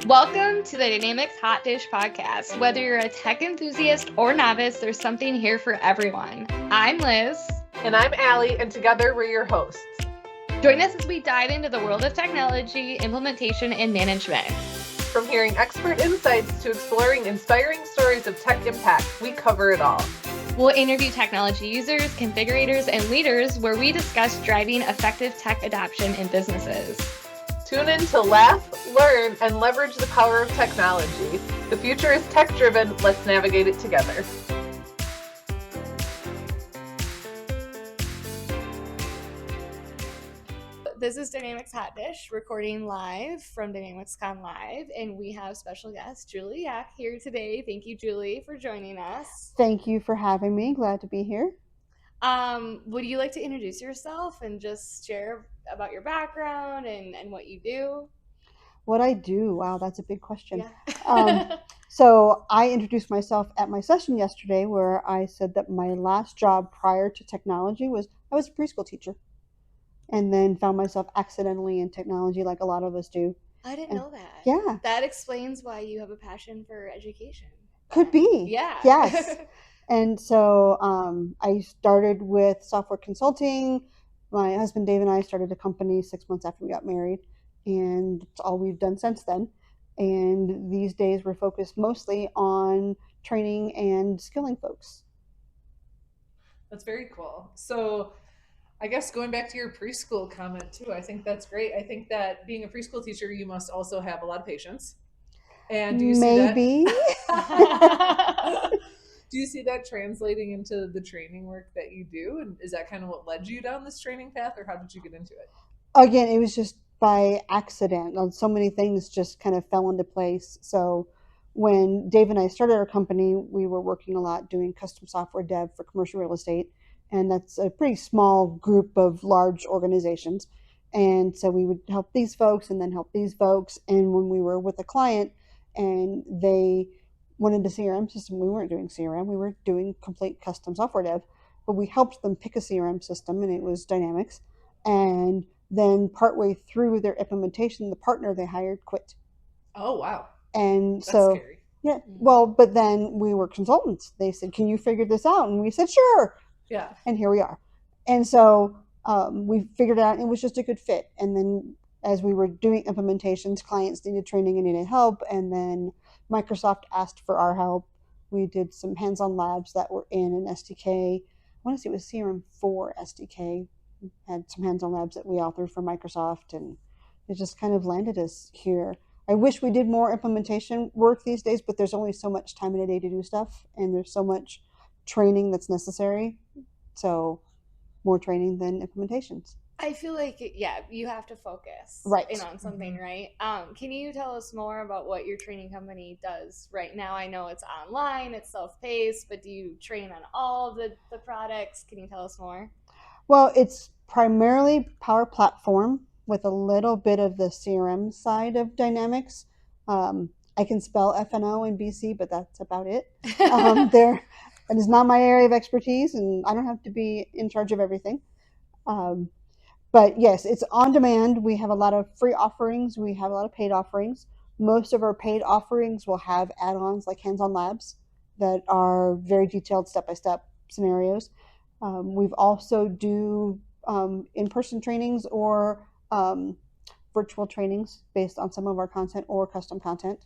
Welcome to the Dynamics Hotdish podcast. Whether you're a tech enthusiast or novice, there's something here for everyone. I'm Liz. And I'm Allie, and together we're your hosts. Join us as we dive into the world of technology, implementation, and management. From hearing expert insights to exploring inspiring stories of tech impact, we cover it all. We'll interview technology users, configurators, and leaders where we discuss driving effective tech adoption in businesses. Tune in to laugh, learn, and leverage the power of technology. The future is tech-driven. Let's navigate it together. This is Dynamics Hotdish, recording live from Dynamics Con Live, and we have special guest Julie Yack here today. Thank you, Julie, for joining us. Thank you for having me. Glad to be here. Would you like to introduce yourself and just share about your background and what you do? What I do? Wow, that's a big question. Yeah. So I introduced myself at my session yesterday where I said that my last job prior to technology was I was a preschool teacher, and then found myself accidentally in technology like a lot of us do. I didn't know that. Yeah. That explains why you have a passion for education. Could be. Yeah. Yes. And so I started with software consulting. My husband Dave and I started a company 6 months after we got married, and it's all we've done since then. And these days we're focused mostly on training and skilling folks. That's very cool. So I guess going back to your preschool comment too, I think that's great. I think that being a preschool teacher, you must also have a lot of patience. And do you Maybe. see that? Do you see that translating into the training work that you do? And is that kind of what led you down this training path, or how did you get into it? Again, it was just by accident. So many things just kind of fell into place. So when Dave and I started our company, we were working a lot doing custom software dev for commercial real estate. And that's a pretty small group of large organizations. And so we would help these folks and then help these folks. And when we were with a client and they wanted a CRM system, we weren't doing CRM, we were doing complete custom software dev. But we helped them pick a CRM system, and it was Dynamics. And then partway through their implementation, the partner they hired quit. Oh, wow. And That's so, scary. yeah, well, but then we were consultants. They said, can you figure this out? And we said, sure. Yeah. And here we are. And so we figured it out, and it was just a good fit. And then as we were doing implementations, clients needed training and needed help. And then Microsoft asked for our help. We did some hands-on labs that were in an SDK. I want to say it was CRM4 SDK. Had some hands-on labs that we authored for Microsoft, and it just kind of landed us here. I wish we did more implementation work these days, but there's only so much time in a day to do stuff, and there's so much training that's necessary. So more training than implementations. I feel like, you have to focus in on something, right? Can you tell us more about what your training company does right now? I know it's online, it's self-paced, but do you train on all of the products? Can you tell us more? Well, it's primarily Power Platform with a little bit of the CRM side of Dynamics. I can spell FNO and BC, but that's about it. It is not my area of expertise, and I don't have to be in charge of everything. But yes, it's on demand. We have a lot of free offerings. We have a lot of paid offerings. Most of our paid offerings will have add-ons like hands-on labs that are very detailed step-by-step scenarios. We've also do in-person trainings or virtual trainings based on some of our content or custom content.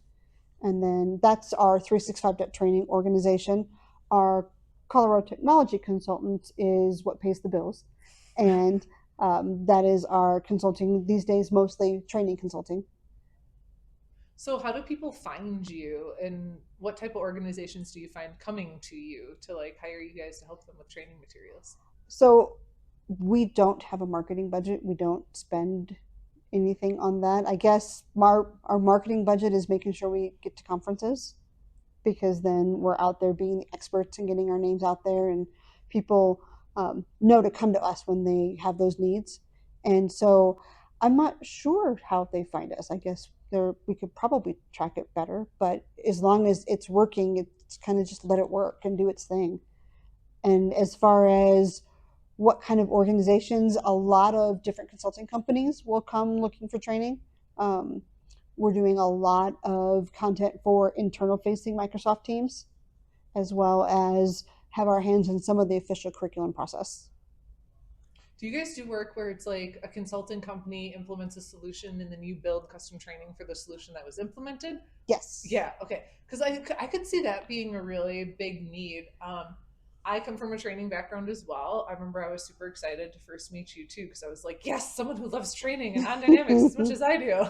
And then that's our 365 training organization. Our Colorado Technology Consultants is what pays the bills. And that is our consulting these days, mostly training consulting. So how do people find you, and what type of organizations do you find coming to you to like hire you guys to help them with training materials? So we don't have a marketing budget. We don't spend anything on that. I guess our marketing budget is making sure we get to conferences, because then we're out there being the experts and getting our names out there, and people know to come to us when they have those needs. And so I'm not sure how they find us. I guess we could probably track it better, but as long as it's working, it's kind of just let it work and do its thing. And as far as what kind of organizations, a lot of different consulting companies will come looking for training. We're doing a lot of content for internal facing Microsoft teams, as well as have our hands in some of the official curriculum process. Do you guys do work where it's like a consulting company implements a solution and then you build custom training for the solution that was implemented? Yes. Yeah, okay. Because I could see that being a really big need. I come from a training background as well. I remember I was super excited to first meet you too, because I was like, yes, someone who loves training and on Dynamics as much as I do.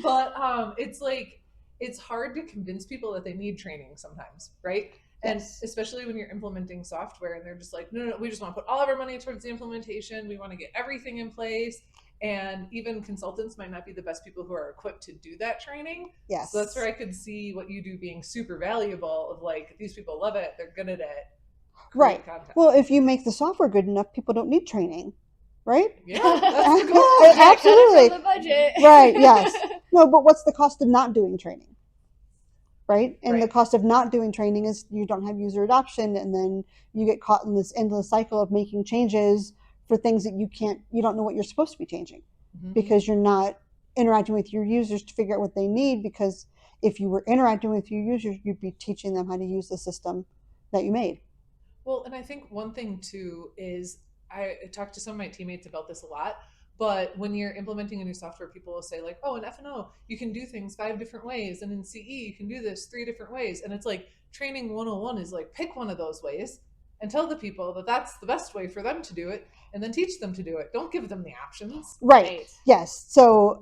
But it's like, it's hard to convince people that they need training sometimes, right? And Yes. especially when you're implementing software and they're just like, no, we just want to put all of our money towards the implementation. We want to get everything in place. And even consultants might not be the best people who are equipped to do that training. Yes. So that's where I could see what you do being super valuable of like, these people love it. They're good at it. Right. Content. Well, if you make the software good enough, people don't need training, right? Yeah, that's the goal. Absolutely. The budget. Right. Yes. No, but what's the cost of not doing training? Right. And Right. the cost of not doing training is you don't have user adoption, and then you get caught in this endless cycle of making changes for things that you don't know what you're supposed to be changing, because you're not interacting with your users to figure out what they need. Because if you were interacting with your users, you'd be teaching them how to use the system that you made. Well, and I think one thing too is I talked to some of my teammates about this a lot. But when you're implementing a new software, people will say like, oh, in F&O, you can do things 5 different ways. And in CE, you can do this 3 different ways. And it's like training 101 is like, pick one of those ways and tell the people that that's the best way for them to do it, and then teach them to do it. Don't give them the options. Right. Yes. So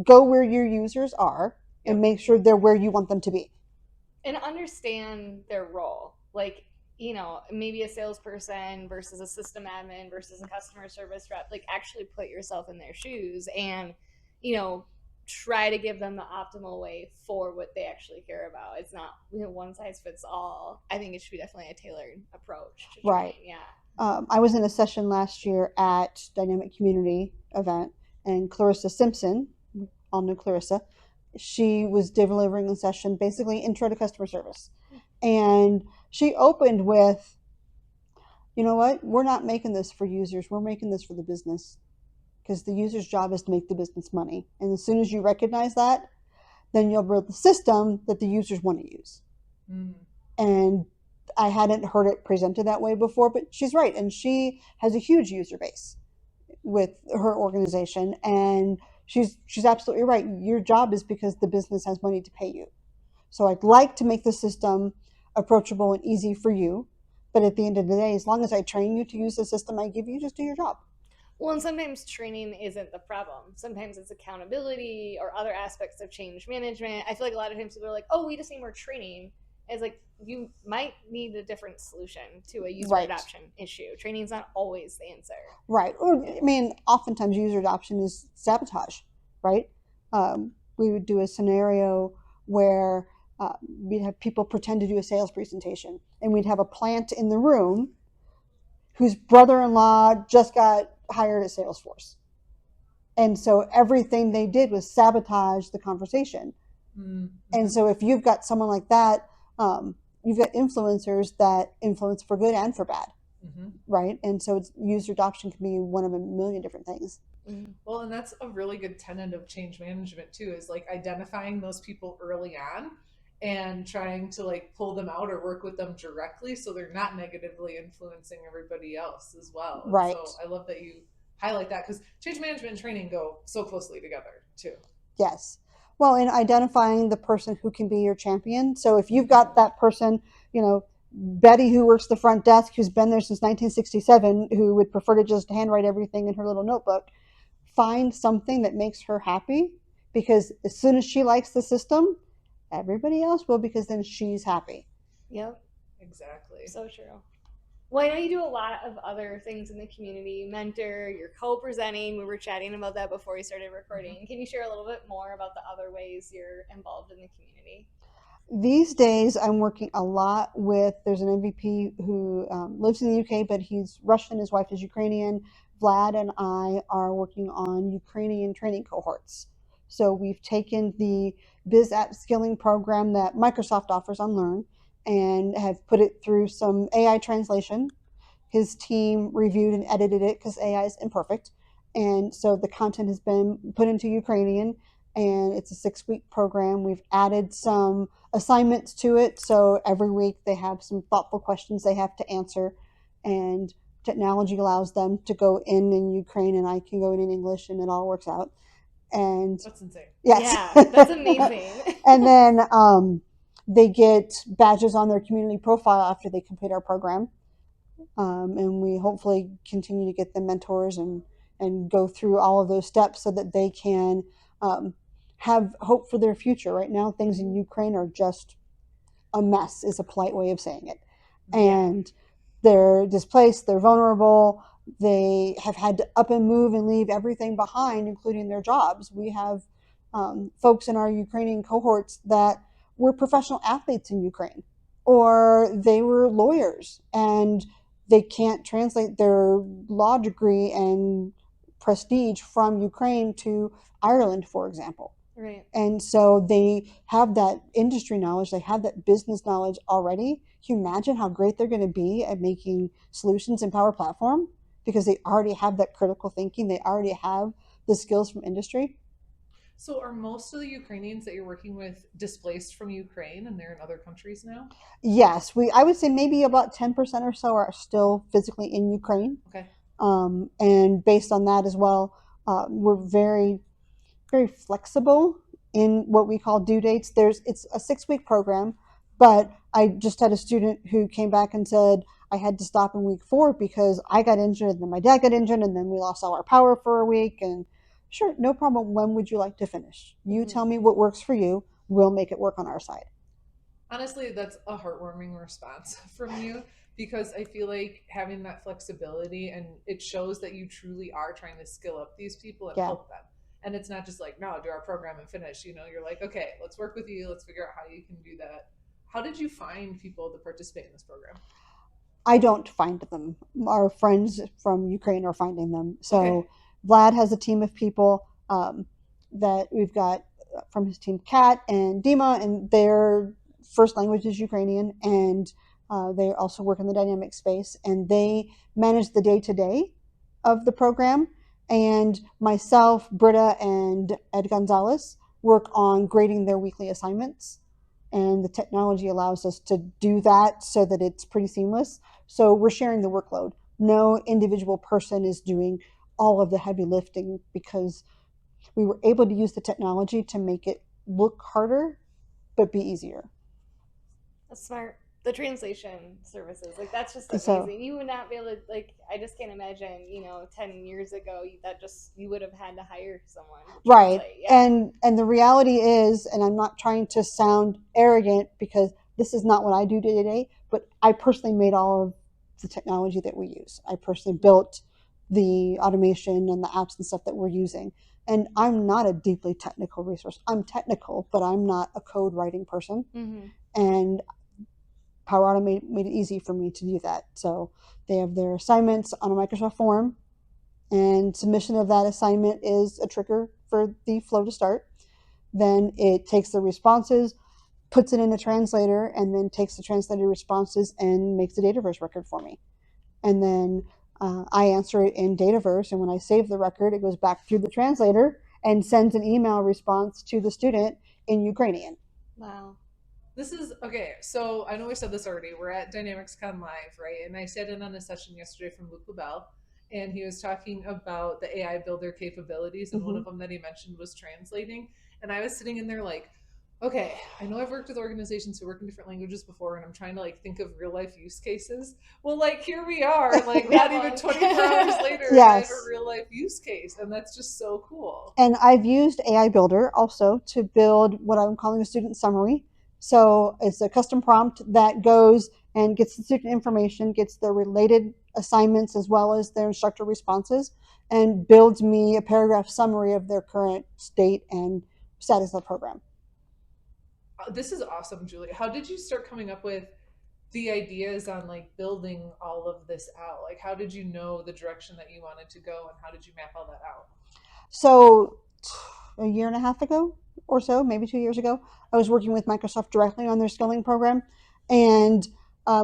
go where your users are and make sure they're where you want them to be. And understand their role. Like, you know, maybe a salesperson versus a system admin versus a customer service rep. Like, actually put yourself in their shoes and, you know, try to give them the optimal way for what they actually care about. It's not, you know, one size fits all. I think it should be definitely a tailored approach to training. Right. Yeah. I was in a session last year at Dynamic Community event, and Clarissa Simpson, all know Clarissa, she was delivering a session, basically intro to customer service. And she opened with, you know what, we're not making this for users, we're making this for the business, because the user's job is to make the business money. And as soon as you recognize that, then you'll build the system that the users want to use. And I hadn't heard it presented that way before, but she's right. And she has a huge user base with her organization, and she's absolutely right. Your job is because the business has money to pay you. So I'd like to make the system approachable and easy for you, but at the end of the day, as long as I train you to use the system I give you, just do your job. Well, and sometimes training isn't the problem. Sometimes it's accountability or other aspects of change management. I feel like a lot of times people are like, oh, we just need more training. It's like, you might need a different solution to a user adoption issue. Training's not always the answer. Right. Or, I mean, oftentimes user adoption is sabotage, right? We would do a scenario where we'd have people pretend to do a sales presentation, and we'd have a plant in the room whose brother-in-law just got hired at Salesforce. And so everything they did was sabotage the conversation. And so if you've got someone like that, you've got influencers that influence for good and for bad, right? And so user adoption can be one of a million different things. Well, and that's a really good tenet of change management too, is like identifying those people early on and trying to like pull them out or work with them directly so they're not negatively influencing everybody else as well. Right. So I love that you highlight that, because change management and training go so closely together too. Yes. Well, in identifying the person who can be your champion. So if you've got that person, you know, Betty who works the front desk, who's been there since 1967, who would prefer to just handwrite everything in her little notebook, find something that makes her happy, because as soon as she likes the system, everybody else will, because then she's happy. Yep. Exactly. So true. Well, I know you do a lot of other things in the community. You mentor, you're co-presenting. We were chatting about that before we started recording. Can you share a little bit more about the other ways you're involved in the community? These days, I'm working a lot with, there's an MVP who lives in the UK, but he's Russian, his wife is Ukrainian. Vlad and I are working on Ukrainian training cohorts. So we've taken the Biz App Skilling program that Microsoft offers on Learn and have put it through some AI translation. His team reviewed and edited it because AI is imperfect. And so the content has been put into Ukrainian, and it's a 6-week program. We've added some assignments to it, so every week they have some thoughtful questions they have to answer, and technology allows them to go in Ukraine, and I can go in English, and it all works out. And that's insane. yes, Yeah, that's amazing. And then they get badges on their community profile after they complete our program, and we hopefully continue to get them mentors and go through all of those steps so that they can have hope for their future. Right now, things in Ukraine are just a mess, is a polite way of saying it. And they're displaced, they're vulnerable, they have had to up and move and leave everything behind, including their jobs. We have folks in our Ukrainian cohorts that were professional athletes in Ukraine, or they were lawyers, and they can't translate their law degree and prestige from Ukraine to Ireland, for example. Right. And so they have that industry knowledge, they have that business knowledge already. Can you imagine how great they're going to be at making solutions in Power Platform? Because they already have that critical thinking, they already have the skills from industry. So are most of the Ukrainians that you're working with displaced from Ukraine and they're in other countries now? Yes, I would say maybe about 10% or so are still physically in Ukraine. Okay. And based on that as well, we're very, very flexible in what we call due dates. It's a 6-week program, but I just had a student who came back and said, I had to stop in week 4 because I got injured, and then my dad got injured, and then we lost all our power for a week. And sure, no problem. When would you like to finish? You tell me what works for you. We'll make it work on our side. Honestly, that's a heartwarming response from you, because I feel like having that flexibility, and it shows that you truly are trying to skill up these people and help them. And it's not just like, no, do our program and finish. You know, you're like, okay, let's work with you. Let's figure out how you can do that. How did you find people to participate in this program? I don't find them. Our friends from Ukraine are finding them. So Vlad has a team of people that we've got from his team, Kat and Dima, and their first language is Ukrainian, and they also work in the dynamic space, and they manage the day-to-day of the program. And myself, Britta, and Ed Gonzalez work on grading their weekly assignments. And the technology allows us to do that so that it's pretty seamless. So we're sharing the workload. No individual person is doing all of the heavy lifting, because we were able to use the technology to make it look harder, but be easier. That's smart. The translation services, like, that's just amazing. So, you would not be able to, like, I just can't imagine, 10 years ago, you would have had to hire someone to right. Yeah. And the reality is, and I'm not trying to sound arrogant, because this is not what I do day to day, but I personally made all of the technology that we use. I personally built the automation and the apps and stuff that we're using. And I'm not a deeply technical resource. I'm technical, but I'm not a code writing person. Mm-hmm. And Power Automate made it easy for me to do that. So they have their assignments on a Microsoft form, and submission of that assignment is a trigger for the flow to start. Then it takes the responses, puts it in the translator, and then takes the translated responses and makes a Dataverse record for me. And then I answer it in Dataverse, and when I save the record, it goes back through the translator and sends an email response to the student in Ukrainian. Wow. This is, okay, so I know we said this already. We're at Dynamics Con Live, right? And I sat in on a session yesterday from Luke LaBelle, and he was talking about the AI builder capabilities, and one of them that he mentioned was translating. And I was sitting in there like, okay, I know I've worked with organizations who work in different languages before, and I'm trying to like think of real life use cases. Well, like, here we are, like not even 24 hours later, yes. I have a real life use case, and that's just so cool. And I've used AI Builder also to build what I'm calling a student summary. So it's a custom prompt that goes and gets the student information, gets their related assignments as well as their instructor responses, and builds me a paragraph summary of their current state and status of the program. This is awesome, Julie. How did you start coming up with the ideas on like building all of this out? Like, how did you know the direction that you wanted to go, and how did you map all that out? So a year and a half ago or so, maybe 2 years ago, I was working with Microsoft directly on their skilling program, and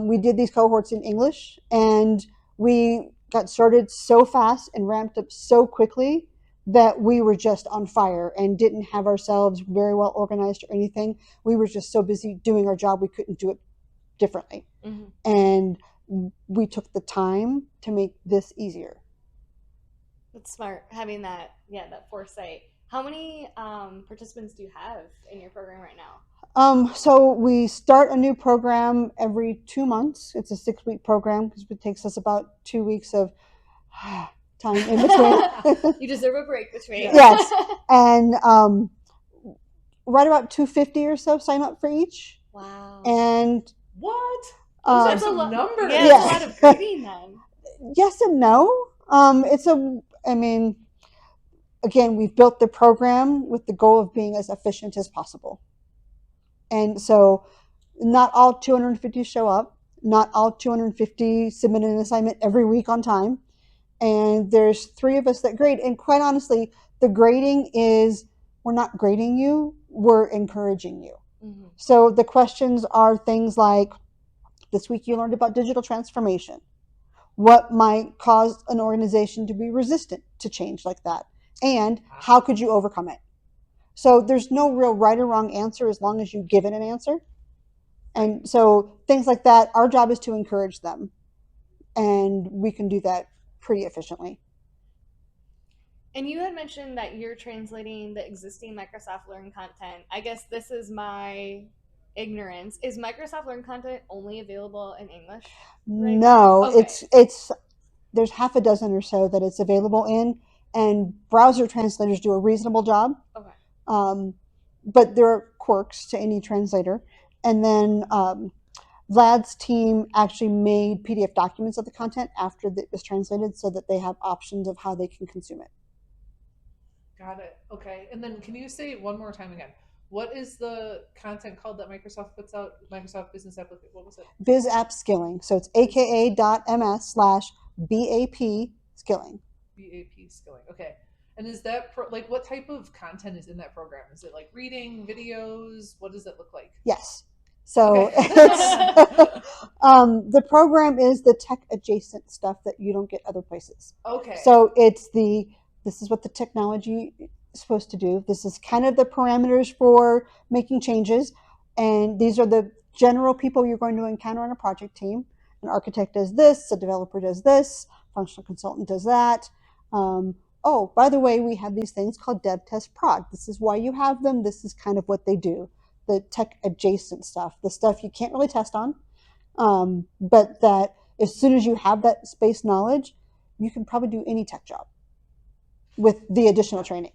we did these cohorts in English, and we got started so fast and ramped up so quickly that we were just on fire and didn't have ourselves very well organized or anything. We were just so busy doing our job, we couldn't do it differently. And we took the time to make this easier. That's smart, having that foresight. How many participants do you have in your program right now? So we start a new program every 2 months. It's a 6-week program because it takes us about 2 weeks of time in between. You deserve a break between. Yes. And right about 250 or so sign up for each. Wow. And what? That's a number. Yeah, yes. It's a lot of grading then. Yes and no. Again, we've built the program with the goal of being as efficient as possible. And so not all 250 show up. Not all 250 submit an assignment every week on time. And there's 3 of us that grade. And quite honestly, the grading is, we're not grading you, we're encouraging you. So the questions are things like, this week you learned about digital transformation. What might cause an organization to be resistant to change like that? And how could you overcome it? So there's no real right or wrong answer as long as you give it an answer. And so things like that, our job is to encourage them. And we can do that pretty efficiently. And you had mentioned that you're translating the existing Microsoft Learn content. I guess this is my ignorance. Is Microsoft Learn content only available in English? Right? No, okay. It's there's half a dozen or so that it's available in, and browser translators do a reasonable job. Okay. But there are quirks to any translator. And then Vlad's team actually made PDF documents of the content after it was translated so that they have options of how they can consume it. Got it. Okay. And then can you say one more time again? What is the content called that Microsoft puts out? Microsoft Business Application. What was it? Biz App Skilling. So it's aka.ms/BAP Skilling. BAP Skilling. Okay. And is that what type of content is in that program? Is it like reading, videos? What does it look like? Yes. So the program is the tech adjacent stuff that you don't get other places. Okay. So this is what the technology is supposed to do. This is kind of the parameters for making changes. And these are the general people you're going to encounter on a project team. An architect does this, a developer does this, functional consultant does that. Oh, by the way, we have these things called dev test prod. This is why you have them. This is kind of what they do. The tech adjacent stuff, the stuff you can't really test on, but that as soon as you have that space knowledge, you can probably do any tech job with the additional training.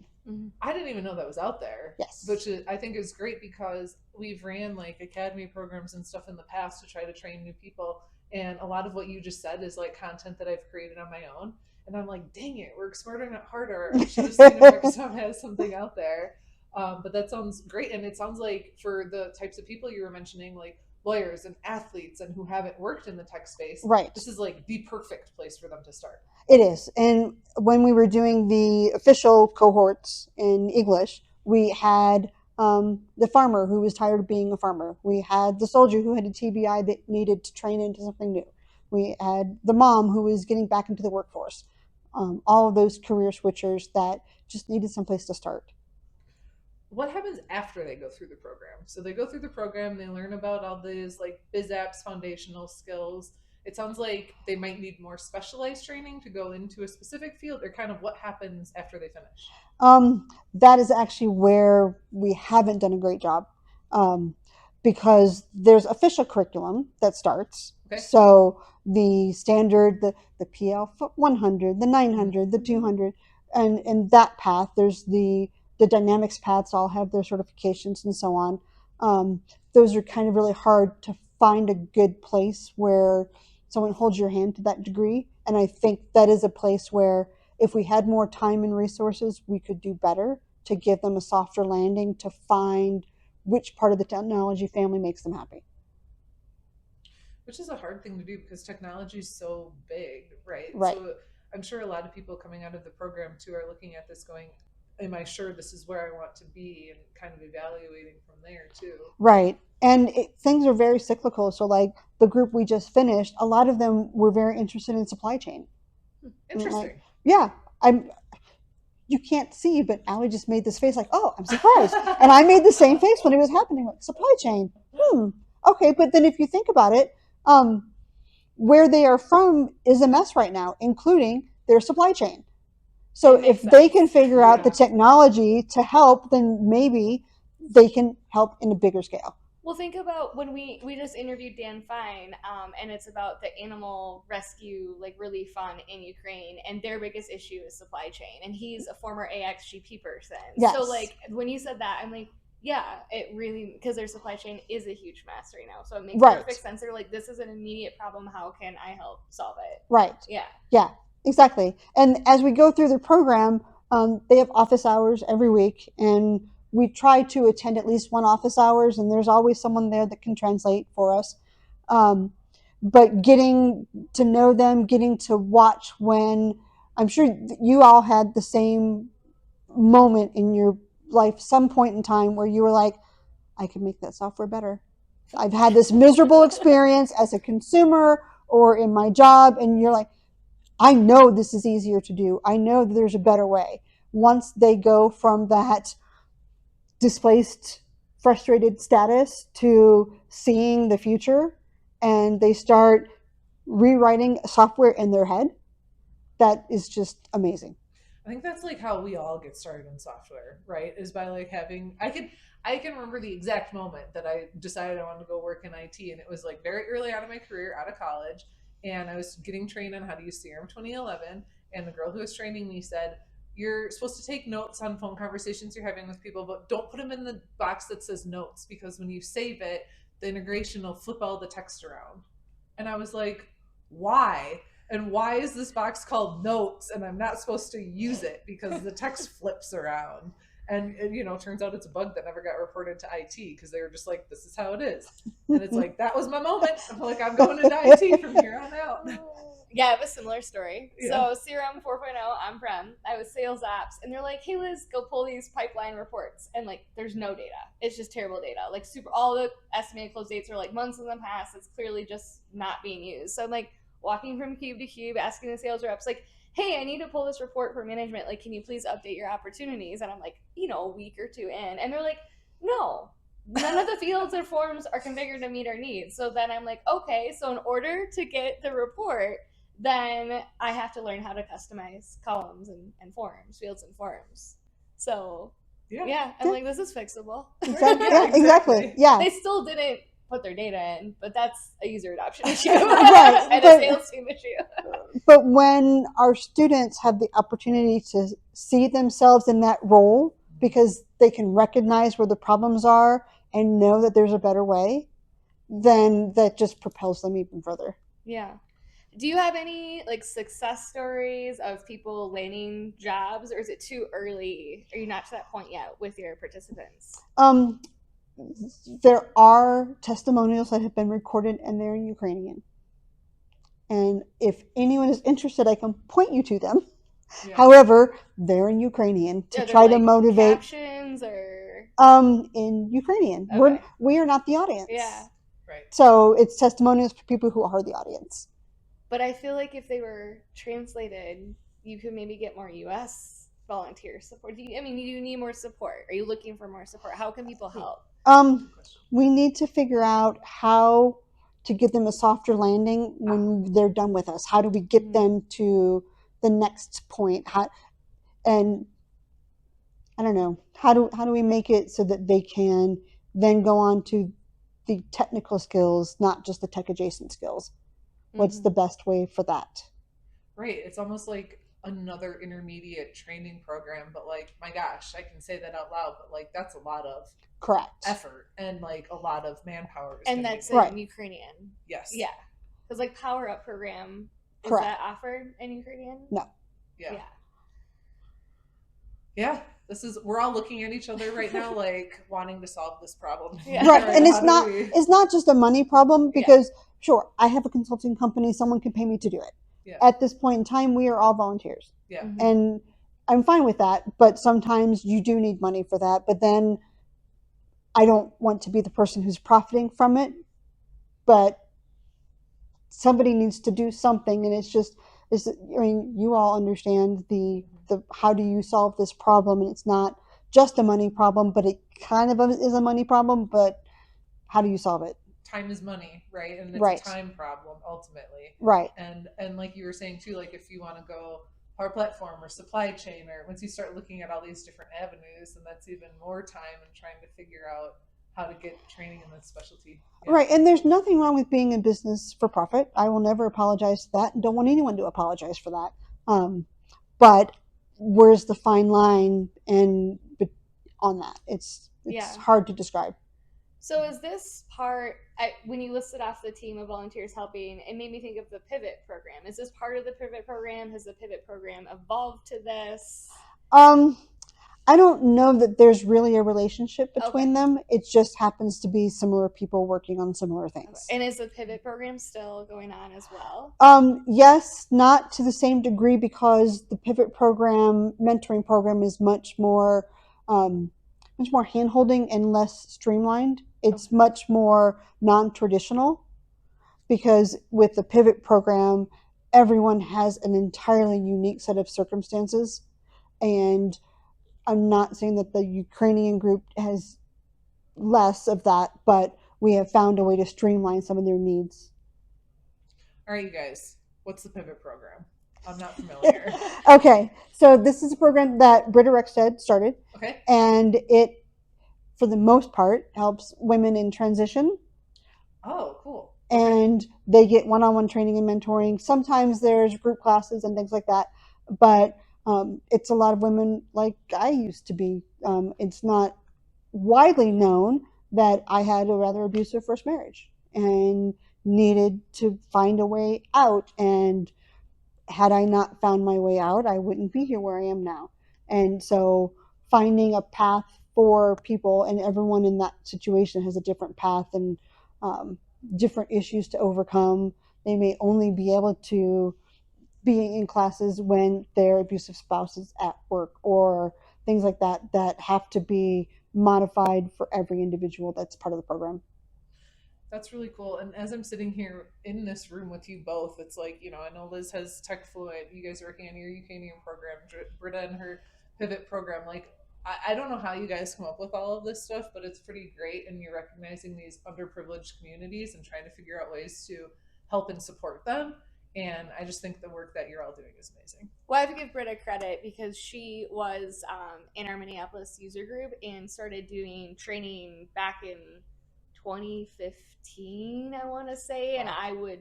I didn't even know that was out there. Yes. Which I think is great because we've ran like academy programs and stuff in the past to try to train new people. And a lot of what you just said is like content that I've created on my own. And I'm like, dang it, work smarter, not harder. I should have seen if Microsoft has something out there. But that sounds great. And it sounds like for the types of people you were mentioning, like lawyers and athletes and who haven't worked in the tech space, right, this is like the perfect place for them to start. It is. And when we were doing the official cohorts in English, we had the farmer who was tired of being a farmer. We had the soldier who had a TBI that needed to train into something new. We had the mom who was getting back into the workforce. All of those career switchers that just needed someplace to start. What happens after they go through the program? So they go through the program, they learn about all these like biz apps, foundational skills. It sounds like they might need more specialized training to go into a specific field, or kind of what happens after they finish? That is actually where we haven't done a great job, because there's official curriculum that starts. Okay. So the standard, the PL 100, the 900, the 200, and in that path, there's the Dynamics paths all have their certifications and so on. Those are kind of really hard to find a good place where someone holds your hand to that degree. And I think that is a place where if we had more time and resources, we could do better to give them a softer landing to find which part of the technology family makes them happy. Which is a hard thing to do because technology is so big, right? Right. So I'm sure a lot of people coming out of the program too are looking at this going, am I sure this is where I want to be, and kind of evaluating from there too. Right. And things are very cyclical. So like the group we just finished, a lot of them were very interested in supply chain. Interesting. Like, yeah. you can't see, but Allie just made this face like, oh, I'm surprised. And I made the same face when it was happening. Like, supply chain. Okay, but then if you think about it, where they are from is a mess right now, including their supply chain. So if they can figure out the technology to help, then maybe they can help in a bigger scale. Well, think about when we just interviewed Dan Fine, and it's about the animal rescue like relief fund in Ukraine, and their biggest issue is supply chain. And he's a former AXGP person. Yes. So like when you said that, I'm like, yeah, it really, because their supply chain is a huge mess right now. So it makes perfect sense. They're like, this is an immediate problem. How can I help solve it? Right. Yeah. Yeah, exactly. And as we go through the program, they have office hours every week, and we try to attend at least one office hours, and there's always someone there that can translate for us. But getting to know them, getting to watch when, I'm sure you all had the same moment in your life, some point in time where you were like, I can make that software better. I've had this miserable experience as a consumer or in my job, and you're like, I know this is easier to do. I know that there's a better way. Once they go from that displaced, frustrated status to seeing the future, and they start rewriting software in their head, that is just amazing. I think that's like how we all get started in software, right? Is by like having, I can remember the exact moment that I decided I wanted to go work in IT, and it was like very early on in my career, out of college, and I was getting trained on how to use CRM 2011, and the girl who was training me said, you're supposed to take notes on phone conversations you're having with people, but don't put them in the box that says notes, because when you save it, the integration will flip all the text around. And I was like, why? And why is this box called notes and I'm not supposed to use it because the text flips around? And turns out it's a bug that never got reported to IT because they were just like, this is how it is. And it's like, that was my moment. I'm like, I'm going into IT from here on out. Yeah, I have a similar story. Yeah. So CRM 4.0 on-prem, I was sales apps, and they're like, hey Liz, go pull these pipeline reports. And like, there's no data. It's just terrible data. Like all the estimated close dates are like months in the past. It's clearly just not being used. So I'm like walking from cube to cube, asking the sales reps like, hey, I need to pull this report for management. Like, can you please update your opportunities? And I'm like, a week or two in. And they're like, no, none of the fields or forms are configured to meet our needs. So then I'm like, okay, so in order to get the report, then I have to learn how to customize columns and forms, fields and forms. So yeah, I'm like, this is fixable. Exactly. Yeah, exactly. Yeah. They still didn't put their data in, but that's a user adoption issue. Right. And a sales team issue. But when our students have the opportunity to see themselves in that role because they can recognize where the problems are and know that there's a better way, then that just propels them even further. Yeah. Do you have any like success stories of people landing jobs, or is it too early? Are you not to that point yet with your participants? There are testimonials that have been recorded, and they're in Ukrainian. And if anyone is interested, I can point you to them. Yeah. However, they're in Ukrainian to try to motivate. Captions or in Ukrainian. Okay. We are not the audience. Yeah. Right. So it's testimonials for people who are the audience. But I feel like if they were translated, you could maybe get more U.S. volunteer support. Do you need more support? Are you looking for more support? How can people help? We need to figure out how to give them a softer landing when they're done with us. How do we get them to the next point? And I don't know, how do we make it so that they can then go on to the technical skills, not just the tech adjacent skills? What's the best way for that? Right. It's almost like another intermediate training program, but like, my gosh, I can say that out loud, but like, that's a lot of effort and like a lot of manpower. And that's in Ukrainian. Yes. Yeah. Because like Power Up program, is that offered in Ukrainian? No. Yeah. Yeah. We're all looking at each other right now, like wanting to solve this problem. Yeah. Right. And it's not just a money problem because sure, I have a consulting company, someone can pay me to do it. Yeah. At this point in time, we are all volunteers. Yeah. And I'm fine with that, but sometimes you do need money for that. But then I don't want to be the person who's profiting from it, but somebody needs to do something. And it's just, I mean, you all understand the how do you solve this problem, and it's not just a money problem, but it kind of is a money problem, but how do you solve it? Time is money, right? And it's Right. a time problem ultimately. Right. And like you were saying too, like if you want to go power platform or supply chain, or once you start looking at all these different avenues, and that's even more time and trying to figure out how to get training in this specialty. Yeah. Right. And there's nothing wrong with being in business for profit. I will never apologize for that, and don't want anyone to apologize for that. But where's the fine line and on that? It's hard to describe. So is this part, when you listed off the team of volunteers helping, it made me think of the Pivot program. Is this part of the Pivot program? Has the Pivot program evolved to this? I don't know that there's really a relationship between them. It just happens to be similar people working on similar things. And is the Pivot program still going on as well? Yes, not to the same degree, because the Pivot program, mentoring program, is much more hand-holding and less streamlined. It's much more non-traditional, because with the Pivot program, everyone has an entirely unique set of circumstances. And I'm not saying that the Ukrainian group has less of that, but we have found a way to streamline some of their needs. All right, you guys, what's the Pivot program? I'm not familiar. Okay, so this is a program that Britta Rexted started. Okay. And it, for the most part, helps women in transition. Oh, cool. Okay. And they get one-on-one training and mentoring. Sometimes there's group classes and things like that, but it's a lot of women like I used to be. It's not widely known that I had a rather abusive first marriage and needed to find a way out. And had I not found my way out, I wouldn't be here where I am now. And so finding a path for people, and everyone in that situation has a different path and different issues to overcome. They may only be able to be in classes when their abusive spouse is at work, or things like that that have to be modified for every individual that's part of the program. That's really cool. And as I'm sitting here in this room with you both, it's like, I know Liz has Tech Fluent, you guys are working on your Ukrainian program, Britta and her Pivot program. Like, I don't know how you guys come up with all of this stuff, but it's pretty great. And you're recognizing these underprivileged communities and trying to figure out ways to help and support them. And I just think the work that you're all doing is amazing. Well, I have to give Britta credit because she was in our Minneapolis user group and started doing training back in 2015, I want to say. And I would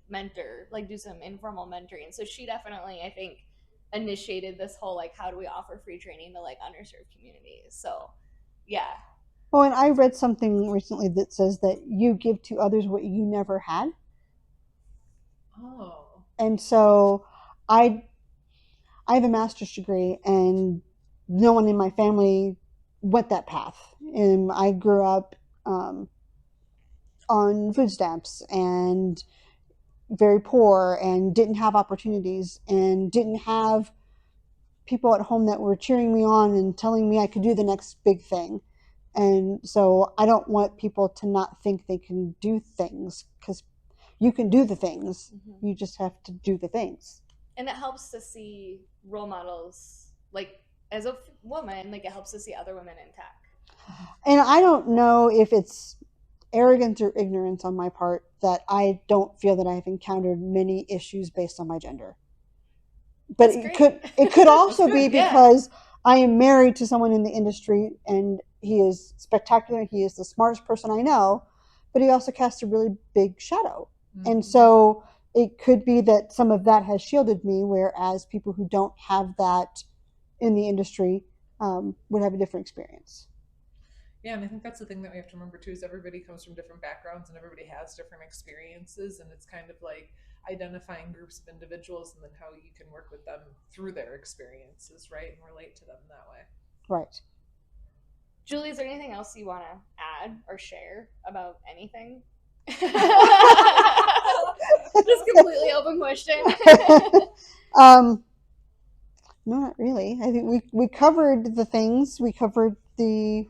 mentor, do some informal mentoring. So she definitely, I think, initiated this whole how do we offer free training to underserved communities. So yeah. Oh, and I read something recently that says that you give to others what you never had. Oh. And so I have a master's degree, and no one in my family went that path. And I grew up on food stamps and very poor, and didn't have opportunities, and didn't have people at home that were cheering me on and telling me I could do the next big thing. And so I don't want people to not think they can do things, because you can do the things. You just have to do the things. And it helps to see role models, as a woman, it helps to see other women in tech. And I don't know if it's arrogance or ignorance on my part that I don't feel that I've encountered many issues based on my gender. But it could also be because I am married to someone in the industry, and he is spectacular. He is the smartest person I know, but he also casts a really big shadow. Mm-hmm. And so it could be that some of that has shielded me, whereas people who don't have that in the industry would have a different experience. Yeah, and I think that's the thing that we have to remember too, is everybody comes from different backgrounds and everybody has different experiences, and it's kind of like identifying groups of individuals and then how you can work with them through their experiences, right, and relate to them in that way. Right. Julie, is there anything else you want to add or share about anything? Just completely open question. No, not really. I think we covered the things. We covered the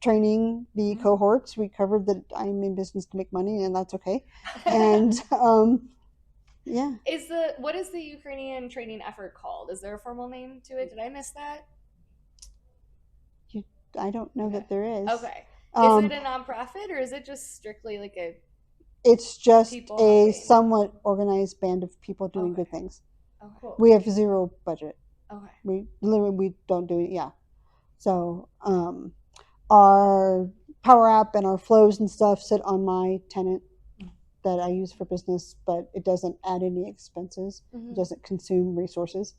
training, the cohorts. We covered that I'm in business to make money, and that's okay. And Yeah. What is the Ukrainian training effort called? Is there a formal name to it? Did I miss that? I don't know that there is. Okay. Is it a nonprofit or is it just strictly like a? It's just people a helping? somewhat organized band of people doing Okay. good things. Okay. Cool. We have zero budget. Okay. We don't do it. Yeah. So our Power App and our flows and stuff sit on my tenant that I use for business, but it doesn't add any expenses. It doesn't consume resources.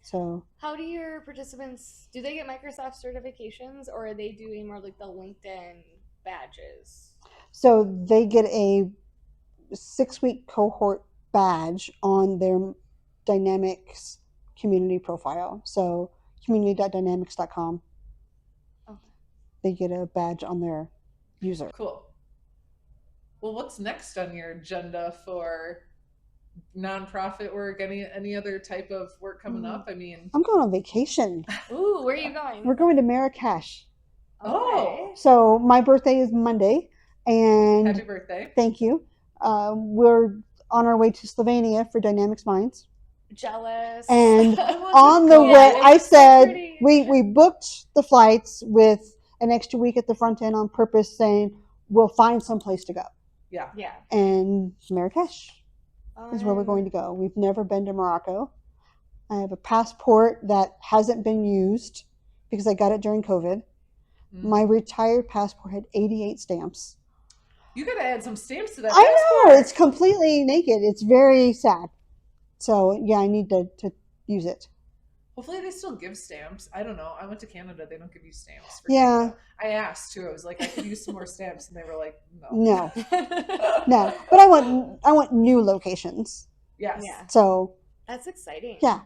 So how do your participants, do they get Microsoft certifications or are they doing more like the LinkedIn badges? So they get a 6-week cohort badge on their Dynamics community profile. So community.dynamics.com. Okay. They get a badge on their user. Cool. Well, what's next on your agenda for nonprofit work? Any other type of work coming up? I mean, I'm going on vacation. Ooh, where are you going? We're going to Marrakesh. Okay. So my birthday is Monday, and happy birthday. Thank you. We're on our way to Slovenia for Dynamics Minds. Jealous. And on the way, I said we booked the flights with an extra week at the front end on purpose, saying we'll find some place to go. Yeah. Yeah. And Marrakesh is where we're going to go. We've never been to Morocco. I have a passport that hasn't been used because I got it during COVID. My retired passport had 88 stamps. You got to add some stamps to that I passport. know, it's completely naked. It's very sad. So yeah, I need to use it. Hopefully they still give stamps. I don't know. I went to Canada. They don't give you stamps. For Yeah. Canada. I asked too. I was like, I could use some more stamps, and they were like, no. No. But I want new locations. Yes. Yeah. So that's exciting. Yeah.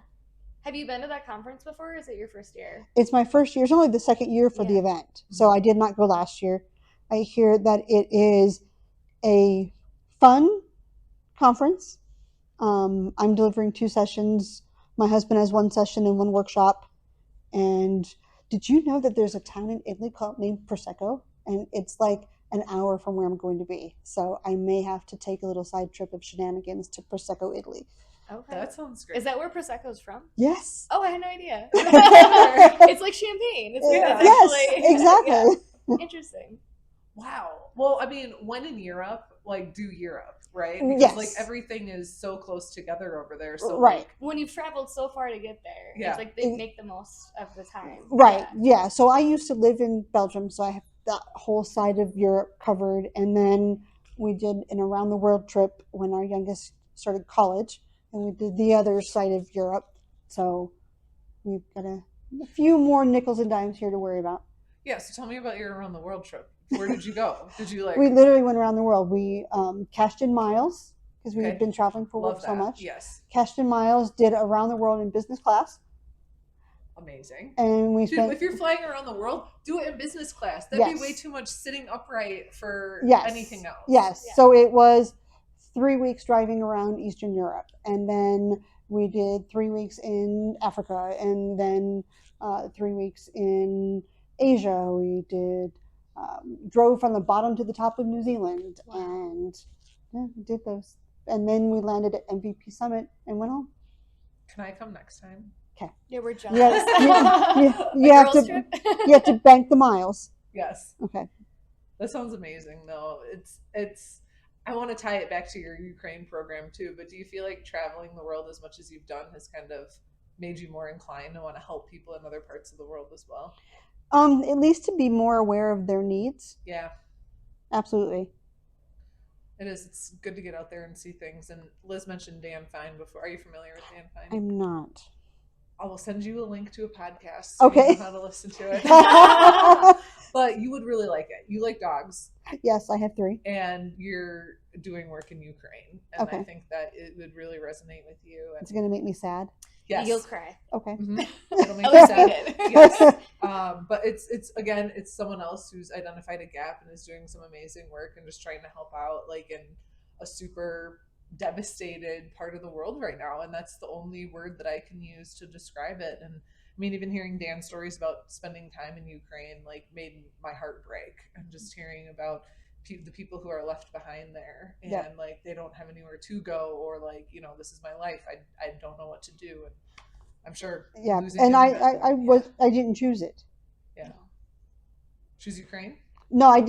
Have you been to that conference before, or is it your first year? It's my first year. It's only the second year for the event. So I did not go last year. I hear that it is a fun conference. I'm delivering 2 sessions. My husband has 1 session and 1 workshop. And did you know that there's a town in Italy named Prosecco? And it's like an hour from where I'm going to be. So I may have to take a little side trip of shenanigans to Prosecco, Italy. Okay. That sounds great. Is that where Prosecco's from? Yes. Oh, I had no idea. It's like champagne. Yes, exactly. Yeah. Interesting. Wow. Well, I mean, when in Europe, like do Europe, right? Because Yes. like everything is so close together over there. So right. Like, when you've traveled so far to get there, it's like they make the most of the time. Right. Yeah. So I used to live in Belgium, so I have that whole side of Europe covered. And then we did an around the world trip when our youngest started college, and we did the other side of Europe. So we've got a few more nickels and dimes here to worry about. Yeah. So tell me about your around the world trip. Where did you go? Did you like? We literally went around the world. We cashed in miles because we've been traveling for work so much. Yes. Cashed in miles, did around the world in business class. Amazing. And we Dude, if you're flying around the world, do it in business class. That'd be way too much sitting upright for anything else. Yes. Yeah. So it was 3 weeks driving around Eastern Europe, and then we did 3 weeks in Africa, and then 3 weeks in Asia. We drove from the bottom to the top of New Zealand, and did those. And then we landed at MVP Summit and went home. Can I come next time? Okay. Yeah, we're jealous. You have to bank the miles. Yes. Okay. That sounds amazing, though. It's. I want to tie it back to your Ukraine program too. But do you feel like traveling the world as much as you've done has kind of made you more inclined to want to help people in other parts of the world as well? At least to be more aware of their needs. Yeah. Absolutely. It is. It's good to get out there and see things. And Liz mentioned Dan Fine before. Are you familiar with Dan Fine? I'm not. I will send you a link to a podcast so you know how to listen to it. But you would really like it. You like dogs. Yes, I have 3. And you're doing work in Ukraine. And I think that it would really resonate with you. And it's going to make me sad. Yes. You'll cry. Okay. Mm-hmm. It'll make you sad. Yes. But it's someone else who's identified a gap and is doing some amazing work and just trying to help out like in a super devastated part of the world right now. And that's the only word that I can use to describe it. And I mean, even hearing Dan's stories about spending time in Ukraine like made my heart break. And just hearing about the people who are left behind there, and Yep. like they don't have anywhere to go, or like, you know, this is my life. I don't know what to do, and I'm sure. Yeah, losing and him meant that- I didn't choose it. yeah. Choose Ukraine. No, I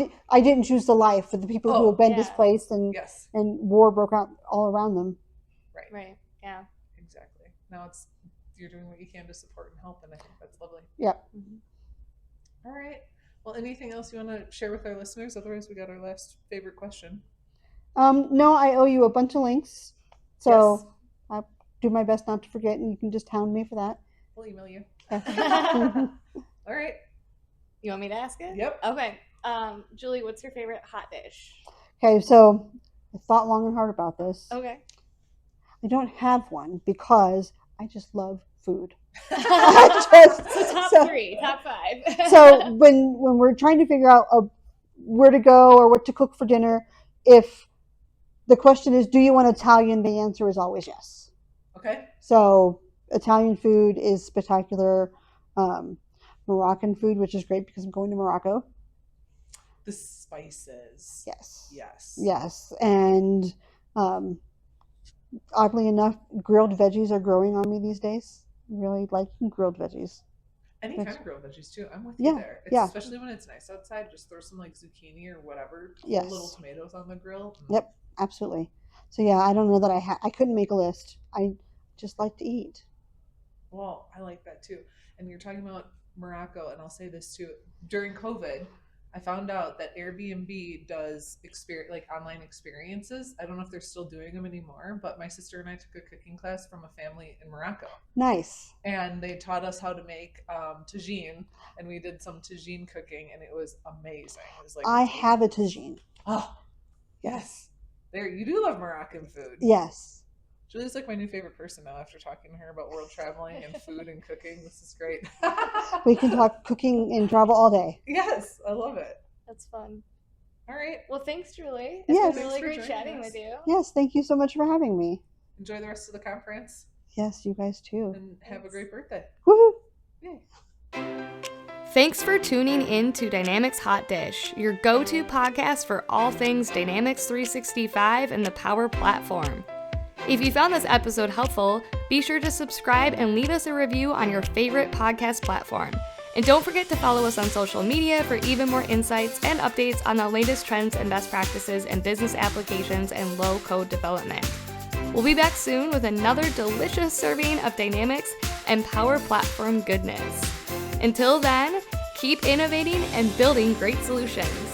didn't choose the life for the people who Oh, have been yeah. displaced and Yes, war broke out all around them. Right. Yeah. exactly. Now you're doing what you can to support and help, and I think that's lovely. Yep. All right. Well, anything else you want to share with our listeners? Otherwise, we got our last favorite question. No, I owe you a bunch of links, so Yes. I'll do my best not to forget, and you can just hound me for that. We'll email you. Okay. All right. You want me to ask it? Yep. Okay. Julie, what's your favorite hot dish? Okay, so I thought long and hard about this. Okay. I don't have one because I just love food. So top 3, top 5. So when we're trying to figure out where to go or what to cook for dinner, if the question is, do you want Italian? The answer is always yes. Okay. So Italian food is spectacular. Moroccan food, which is great because I'm going to Morocco. The spices. Yes. Yes. Yes. And oddly enough, grilled veggies are growing on me these days. I really like grilled veggies. Any That's- kind of grilled veggies too. I'm with Yeah, you there. yeah. Especially when it's nice outside. Just throw some like zucchini or whatever. Yes. Little tomatoes on the grill. Yep, absolutely. So yeah, I don't know that I couldn't make a list. I just like to eat. Well, I like that too. And you're talking about Morocco, and I'll say this too. During COVID, I found out that Airbnb does online experiences. I don't know if they're still doing them anymore, but my sister and I took a cooking class from a family in Morocco, Nice. and they taught us how to make tagine, and we did some tagine cooking, and it was amazing. It was like I have a tagine. Oh, yes. There, you do love Moroccan food. Yes. Julie's like my new favorite person now after talking to her about world traveling and food and cooking. This is great. We can talk cooking and travel all day. Yes, I love it. That's fun. All right. Well, thanks, Julie. It's Yes. been really Thanks for great joining chatting us. with you. Yes, thank you so much for having me. Enjoy the rest of the conference Yes, you guys too. and have a great birthday. Woohoo! Yay. Thanks for tuning in to Dynamics Hotdish, your go-to podcast for all things Dynamics 365 and the Power Platform. If you found this episode helpful, be sure to subscribe and leave us a review on your favorite podcast platform. And don't forget to follow us on social media for even more insights and updates on the latest trends and best practices in business applications and low-code development. We'll be back soon with another delicious serving of Dynamics and Power Platform goodness. Until then, keep innovating and building great solutions.